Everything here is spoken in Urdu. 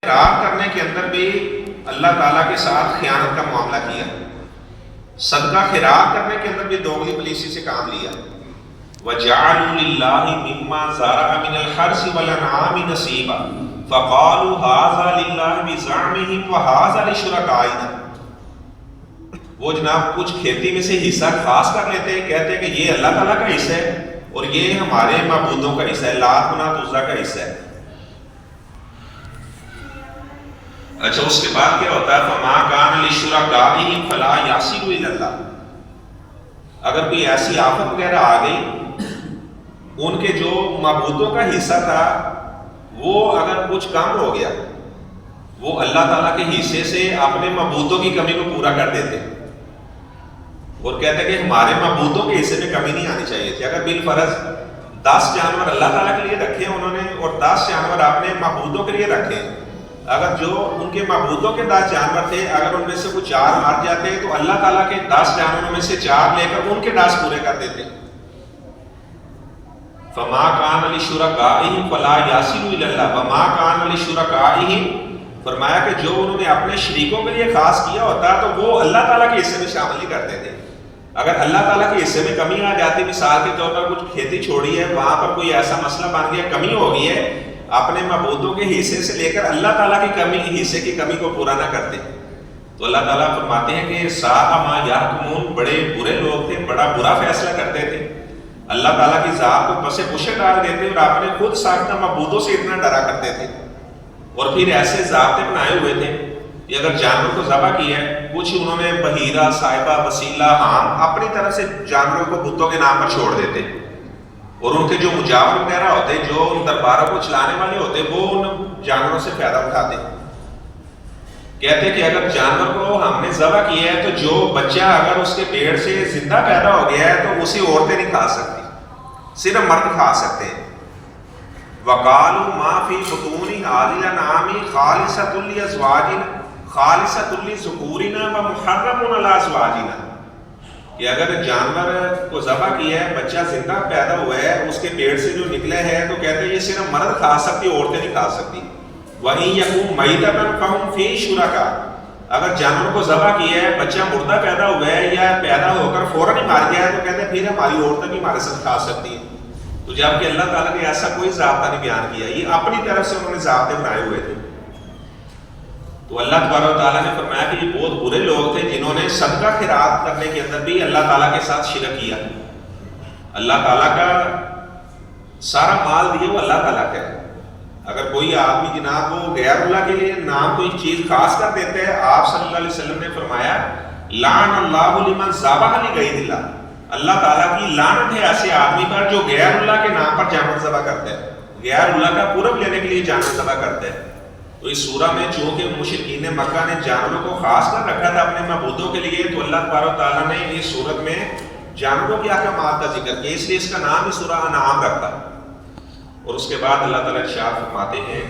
اقرار کرنے کے اندر بھی اللہ تعالیٰ کے ساتھ خیانت کا معاملہ کیا، صدقہ خیرات کرنے کے اندر بھی دوغلی پلیسی سے کام لیا۔ وَجَعَلُوا لِلَّهِ مِمَّا زَرَعَ مِنَ الْحَرْثِ وَالْأَنْعَامِ نَصِيبًا فَقَالُوا هَٰذَا لِلَّهِ بِزَعْمِهِمْ وَهَٰذَا لِشُرَكَائِنَا۔ وہ جناب کچھ کھیتی میں سے حصہ خاص کر لیتے ہیں، کہتے ہیں کہ یہ اللہ تعالیٰ کا حصہ ہے اور یہ ہمارے معبودوں کا حصہ ہے، لات منات عزیٰ کا حصہ ہے۔ اچھا اس کے بعد کیا ہوتا ہے؟ فَمَا كَانَ لِشُرَكَائِهِمْ فَلَا يَصِلُ إِلَى اللَّهِ۔ اگر کوئی ایسی آفت وغیرہ آ گئی، ان کے جو معبودوں کا حصہ تھا وہ اگر کچھ کم ہو گیا، وہ اللہ تعالیٰ کے حصے سے اپنے معبودوں کی کمی کو پورا کر دیتے اور کہتے کہ ہمارے معبودوں کے حصے میں کمی نہیں آنی چاہیے تھی۔ اگر بالفرض 10 جانور اللہ تعالیٰ کے لیے رکھے انہوں نے اور 10 جانور اپنے معبودوں کے لیے رکھے، اگر جو ان کے معبودوں کے 10 جانور تھے اگر ان میں سے وہ 4 مار جاتے تو اللہ تعالیٰ کے 10 جانوروں میں سے 4 لے کر ان کے 10 پورے کر دیتے۔ فَمَا كَانَ لِشُرَكَائِهِمْ فَلَا يَصِلُ إِلَى اللَّهِ وَمَا كَانَ لِشُرَكَائِهِمْ، فرمایا کہ جو انہوں نے اپنے شریکوں کے لیے خاص کیا ہوتا تو وہ اللہ تعالیٰ کے حصے میں شامل نہیں کرتے تھے۔ اگر اللہ تعالیٰ کے حصے میں کمی آ جاتی، مثال کے طور پر کچھ کھیتی چھوڑی ہے، وہاں پر کوئی ایسا مسئلہ بن گیا، کمی ہو گئی ہے، اپنے معبودوں کے حصے سے لے کر اللہ تعالیٰ کی کمی حصے کی کمی کو پورا نہ کرتے تو اللہ تعالیٰ فرماتے ہیں کہ سَاءَ مَا يَحْكُمُونَ، بڑے برے لوگ تھے، بڑا برا فیصلہ کرتے تھے، اللہ تعالیٰ کی ذات کو پسے پشے ڈال دیتے اور اپنے خود ساختہ معبودوں سے اتنا ڈرا کرتے تھے اور پھر ایسے ضابطے بنائے ہوئے تھے کہ اگر جانور کو ذبح کیا ہے، کچھ انہوں نے بحیرہ، صائبہ، وسیلہ، حام اپنی طرف سے جانوروں کو بتوں کے نام پر چھوڑ دیتے اور ان کے جو مجاور وغیرہ ہوتے جو ان درباروں کو چلانے والے ہوتے وہ ان جانوروں سے فائدہ اٹھاتے، کہتے کہ اگر جانور کو ہم نے ذبح کیا ہے تو جو بچہ اگر اس کے پیٹ سے زندہ پیدا ہو گیا ہے تو اسے عورتیں نہیں کھا سکتی، صرف مرد کھا سکتے ہیں۔ وَقَالُوا مَا فِي بُطُونِ هَٰذِهِ الْأَنْعَامِ خَالِصَةٌ لِّأَزْوَاجِنَا خَالِصَةٌ لِّذُكُورِنَا وَمُحَرَّمٌ عَلَىٰ أَزْوَاجِنَا، کہ اگر جانور کو ذبح کیا ہے، بچہ زندہ پیدا ہوا ہے، اس کے پیٹ سے جو نکلے ہے تو کہتے ہیں یہ صرف مرد کھا سکتی، عورتیں نہیں کھا سکتی۔ وَإِن يَكُن مَيْتَةً فَهُمْ فِيهِ شُرَكَاء، اگر جانور کو ذبح کیا ہے، بچہ مردہ پیدا ہوا ہے یا پیدا ہو کر فوراً ہی مار گیا ہے تو کہتے ہیں پھر ہماری عورتیں بھی ہمارے ساتھ کھا سکتی ہیں۔ تو جبکہ اللہ تعالیٰ نے ایسا کوئی ضابطہ نہیں بیان کیا، یہ اپنی طرف سے انہوں نے ضابطے بنائے ہوئے تھے۔ تو اللہ تبارک و تعالیٰ نے فرمایا کہ یہ بہت برے لوگ تھے جنہوں نے صدقہ خیرات کرنے کے اندر بھی اللہ تعالیٰ کے ساتھ شرک کیا۔ اللہ تعالیٰ کا سارا مال دیے وہ اللہ تعالیٰ کا ہے، اگر کوئی آدمی جناب وہ غیر اللہ کے لیے نام کوئی چیز خاص کر دیتے ہیں، آپ صلی اللہ علیہ وسلم نے فرمایا لعن اللہ لمن ذبح لغیر اللہ، اللہ تعالیٰ کی لعنت ہے ایسے آدمی پر جو غیر اللہ کے نام پر جانور ذبح کرتے ہیں، غیر اللہ کا قرب لینے کے لیے جانور ذبح کرتے ہیں۔ تو اس سورہ میں چونکہ مشرکین مکہ نے جانوروں کو خاص کر رکھا تھا اپنے معبودوں کے لیے، تو اللہ تبارک و تعالیٰ نے اس سورت میں جانوروں کے احکامات کا ذکر کیا، اس لیے اس کا نام ہی سورہ انعام رکھا۔ اور اس کے بعد اللہ تعالیٰ ارشاد فرماتے ہیں